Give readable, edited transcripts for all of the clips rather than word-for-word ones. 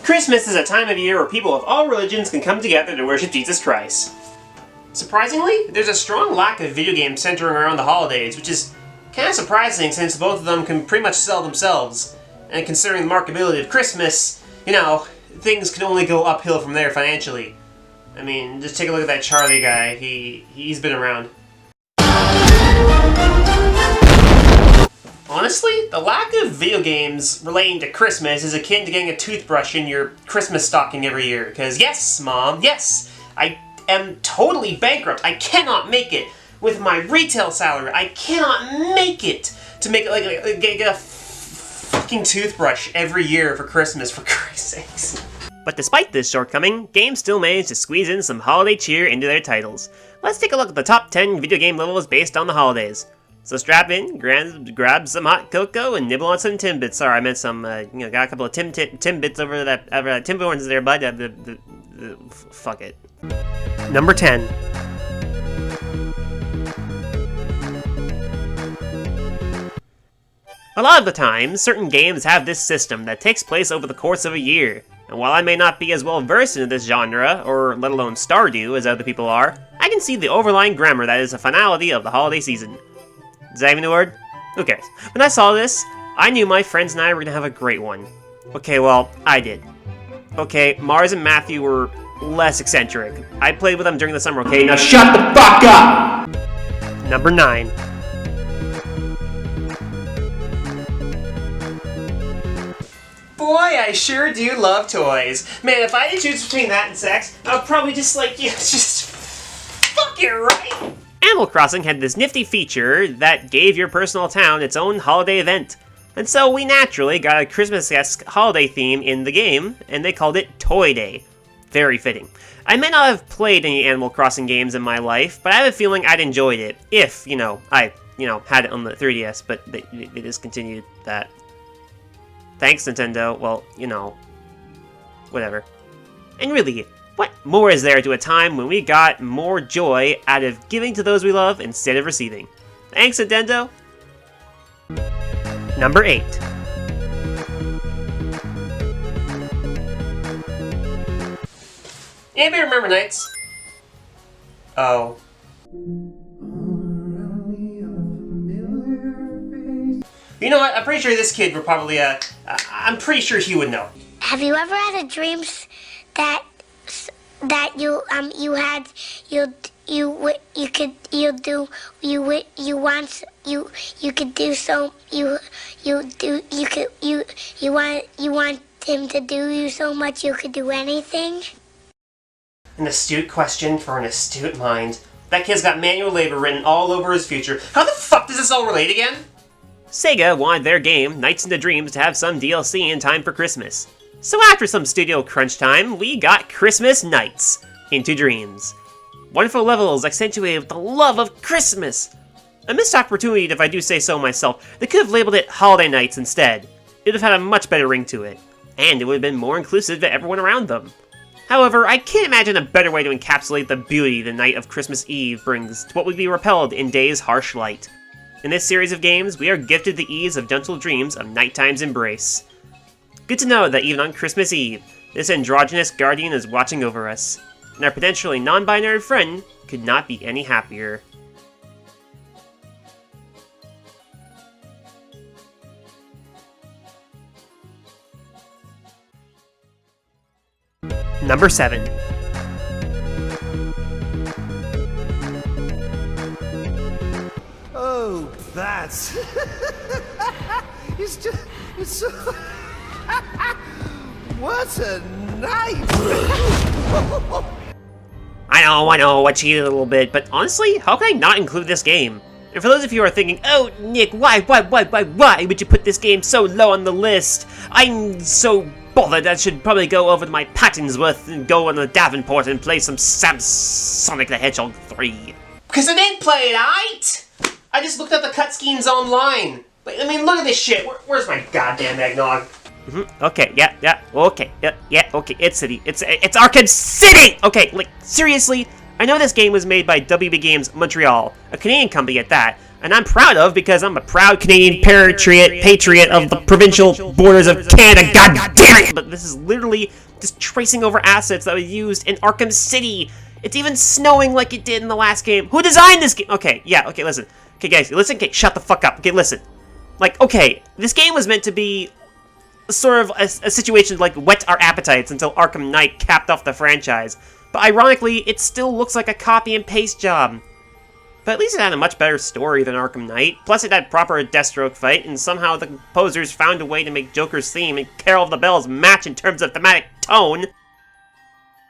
Christmas is a time of year where people of all religions can come together to worship Jesus Christ. Surprisingly, there's a strong lack of video games centering around the holidays, which is kind of surprising since both of them can pretty much sell themselves. And considering the marketability of Christmas, you know, things can only go uphill from there financially. I mean, just take a look at that Charlie guy. He's been around. Honestly, the lack of video games relating to Christmas is akin to getting a toothbrush in your Christmas stocking every year. Because yes, Mom, yes, I am totally bankrupt. I cannot make it with my retail salary. I cannot make it to make it get a fucking toothbrush every year for Christmas, for Christ's sakes. But despite this shortcoming, games still manage to squeeze in some holiday cheer into their titles. Let's take a look at the top 10 video game levels based on the holidays. So strap in, grab some hot cocoa, and nibble on some Timbits. Sorry, I meant some, got a couple of Timbits over that, Tim Hortons there, bud. Fuck it. Number 10. A lot of the time, certain games have this system that takes place over the course of a year. And while I may not be as well versed in this genre, or let alone Stardew, as other people are, I can see the overlying grammar that is the finality of the holiday season. Is that even a word? Who cares? When I saw this, I knew my friends and I were gonna have a great one. Okay, well, I did. Okay, Mars and Matthew were less eccentric. I played with them during the summer, okay? Now shut the fuck up! Number 9. Boy, I sure do love toys. Man, if I had to choose between that and sex, I'd probably just just fuck it, right? Animal Crossing had this nifty feature that gave your personal town its own holiday event. And so we naturally got a Christmas-esque holiday theme in the game, and they called it Toy Day. Very fitting. I may not have played any Animal Crossing games in my life, but I have a feeling I'd enjoyed it, if, I had it on the 3DS, but they discontinued that. Thanks, Nintendo. Well, whatever. And really, what more is there to a time when we got more joy out of giving to those we love instead of receiving? Thanks, Nintendo! Number 8. Anybody remember Nights? Oh. You know what? I'm pretty sure this kid would probably, I'm pretty sure he would know. Have you ever had a dream that you want him to do you so much you could do anything? An astute question for an astute mind. That kid's got manual labor written all over his future. How the fuck does this all relate again? Sega wanted their game, Nights into Dreams, to have some DLC in time for Christmas. So after some studio crunch time, we got Christmas Nights into Dreams. Wonderful levels accentuated with the love of Christmas! A missed opportunity if I do say so myself. They could have labeled it Holiday Nights instead. It would have had a much better ring to it. And it would have been more inclusive to everyone around them. However, I can't imagine a better way to encapsulate the beauty the night of Christmas Eve brings to what would be repelled in day's harsh light. In this series of games, we are gifted the ease of gentle dreams of nighttime's embrace. Good to know that even on Christmas Eve, this androgynous guardian is watching over us, and our potentially non-binary friend could not be any happier. Number 7. Oh, that's... it's so... What a night! I know, I cheated a little bit, but honestly, how can I not include this game? And for those of you who are thinking, oh, Nick, why would you put this game so low on the list? I'm so bothered I should probably go over to my Pattonsworth and go on the Davenport and play some Sonic the Hedgehog 3. Because I didn't play it, aight? I just looked up the cut schemes online. I mean, look at this shit. Where's my goddamn eggnog? Okay, okay, it's Arkham City. It's Arkham City! Okay, seriously? I know this game was made by WB Games Montreal, a Canadian company at that, and I'm proud of because I'm a proud Canadian patriot of the provincial borders of Canada, god damn it! But this is literally just tracing over assets that were used in Arkham City. It's even snowing like it did in the last game. Who designed this game? Okay, listen. Okay, guys, listen, okay, shut the fuck up. Okay, listen. Like, okay, this game was meant to be sort of a situation like whet our appetites until Arkham Knight capped off the franchise. But ironically, it still looks like a copy and paste job. But at least it had a much better story than Arkham Knight. Plus it had proper Deathstroke fight, and somehow the composers found a way to make Joker's theme and Carol of the Bells match in terms of thematic tone.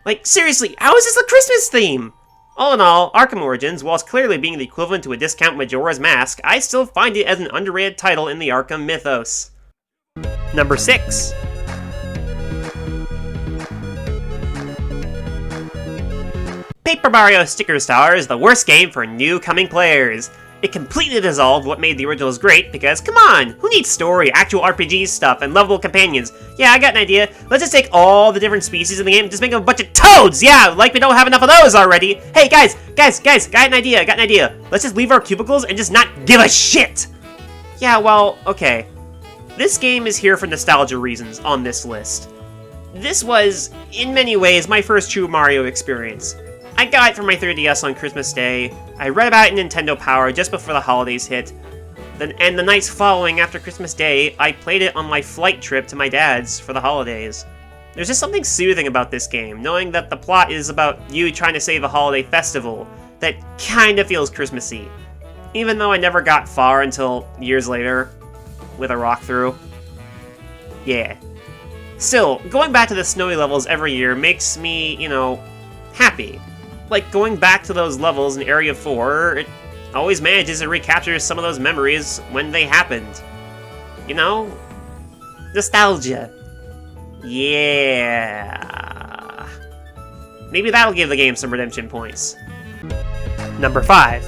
Like, seriously, how is this a Christmas theme? All in all, Arkham Origins, whilst clearly being the equivalent to a discount Majora's Mask, I still find it as an underrated title in the Arkham mythos. Number 6. Paper Mario Sticker Star is the worst game for new coming players. It completely dissolved what made the originals great, because come on, who needs story, actual RPG stuff, and lovable companions? Yeah, I got an idea. Let's just take all the different species in the game and just make them a bunch of toads! Yeah, like we don't have enough of those already! Hey guys, got an idea. Let's just leave our cubicles and just not give a shit! Yeah, well, okay. This game is here for nostalgia reasons on this list. This was, in many ways, my first true Mario experience. I got it for my 3DS on Christmas Day. I read about it in Nintendo Power just before the holidays hit. And the nights following after Christmas Day, I played it on my flight trip to my dad's for the holidays. There's just something soothing about this game, knowing that the plot is about you trying to save a holiday festival that kinda feels Christmassy. Even though I never got far until years later, with a rock through. Yeah. Still, going back to the snowy levels every year makes me, happy. Like, going back to those levels in Area 4, it always manages to recapture some of those memories when they happened. You know? Nostalgia. Yeah. Maybe that'll give the game some redemption points. Number 5.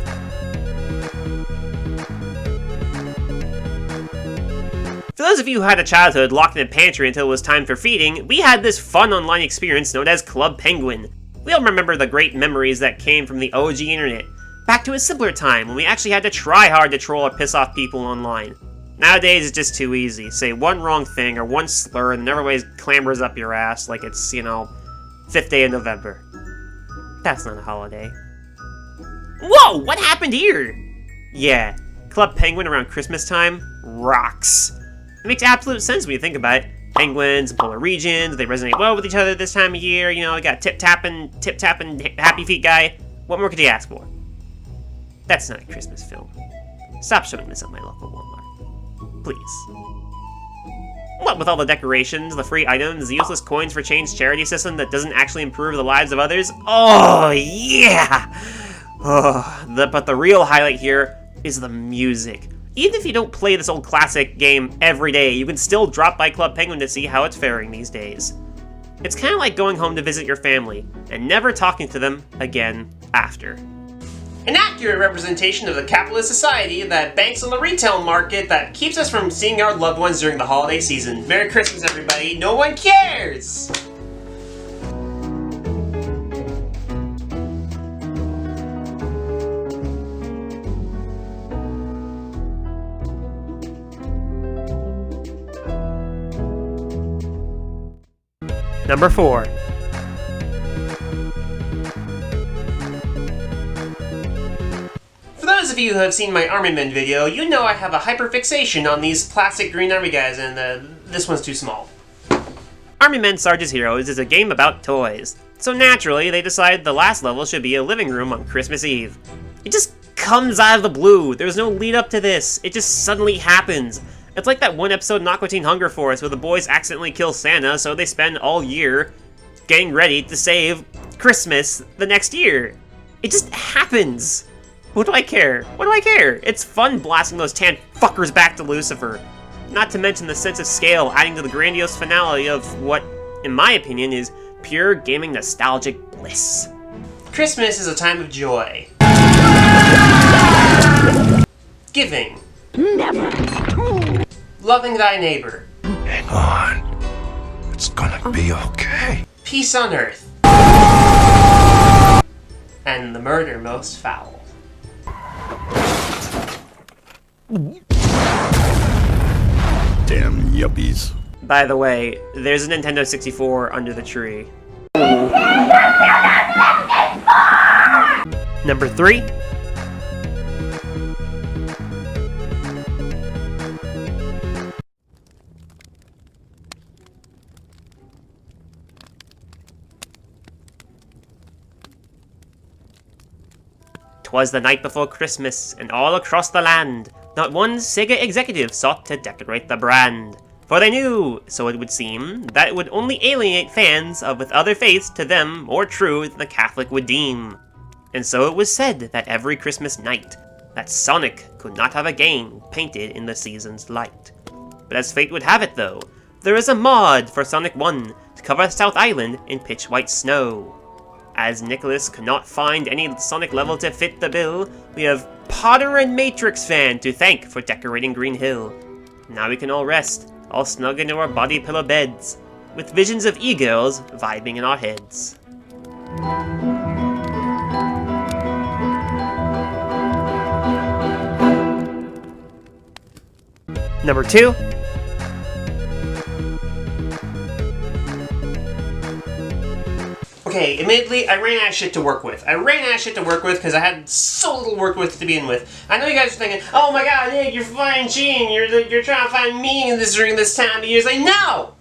For those of you who had a childhood locked in a pantry until it was time for feeding, we had this fun online experience known as Club Penguin. We all remember the great memories that came from the OG internet, back to a simpler time when we actually had to try hard to troll or piss off people online. Nowadays, it's just too easy. Say one wrong thing or one slur and everybody clambers up your ass like it's, 5th day of November. That's not a holiday. Whoa, what happened here? Yeah, Club Penguin around Christmas time rocks. It makes absolute sense when you think about it. Penguins, polar regions, they resonate well with each other this time of year, you got tip-tapping, happy feet guy. What more could you ask for? That's not a Christmas film. Stop showing this at my local Walmart. Please. What with all the decorations, the free items, the useless coins for change charity system that doesn't actually improve the lives of others? Oh, yeah! But the real highlight here is the music. Even if you don't play this old classic game every day, you can still drop by Club Penguin to see how it's faring these days. It's kind of like going home to visit your family, and never talking to them again after. An accurate representation of the capitalist society that banks on the retail market that keeps us from seeing our loved ones during the holiday season. Merry Christmas, everybody! No one cares! Number 4. For those of you who have seen my Army Men video, you know I have a hyperfixation on these plastic green army guys, and this one's too small. Army Men Sarge's Heroes is a game about toys, so naturally they decided the last level should be a living room on Christmas Eve. It just comes out of the blue. There's no lead up to this. It just suddenly happens. It's like that one episode in Aqua Teen Hunger Force where the boys accidentally kill Santa, so they spend all year getting ready to save Christmas the next year. It just happens. What do I care? What do I care? It's fun blasting those tan fuckers back to Lucifer. Not to mention the sense of scale adding to the grandiose finale of what, in my opinion, is pure gaming nostalgic bliss. Christmas is a time of joy. Giving. Never. Loving thy neighbor. Hang on. It's gonna be okay. Peace on earth. and the murder most foul. Damn yuppies. By the way, there's a Nintendo 64 under the tree. Number 3. "'Twas the night before Christmas, and all across the land, not one Sega executive sought to decorate the brand. For they knew, so it would seem, that it would only alienate fans of with other faiths to them more true than the Catholic would deem. And so it was said that every Christmas night, that Sonic could not have a game painted in the season's light. But as fate would have it though, there is a mod for Sonic 1 to cover South Island in pitch white snow. As Nicholas could not find any Sonic level to fit the bill, we have Potter and Matrix fan to thank for decorating Green Hill. Now we can all rest, all snug into our body pillow beds, with visions of e-girls vibing in our heads." Number 2. Okay, admittedly, I ran out of shit to work with. Because I had so little work with to begin with. I know you guys are thinking, oh my god, Nick, you're flying cheating. You're trying to find meaning in this during this time of year. It's like, no!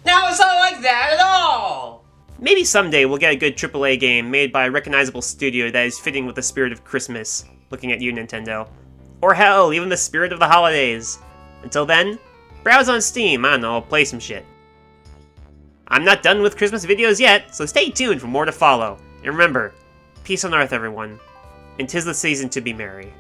No, it's not like that at all! Maybe someday we'll get a good AAA game made by a recognizable studio that is fitting with the spirit of Christmas. Looking at you, Nintendo. Or hell, even the spirit of the holidays. Until then, browse on Steam, I don't know, play some shit. I'm not done with Christmas videos yet, so stay tuned for more to follow. And remember, peace on earth, everyone. And 'tis the season to be merry.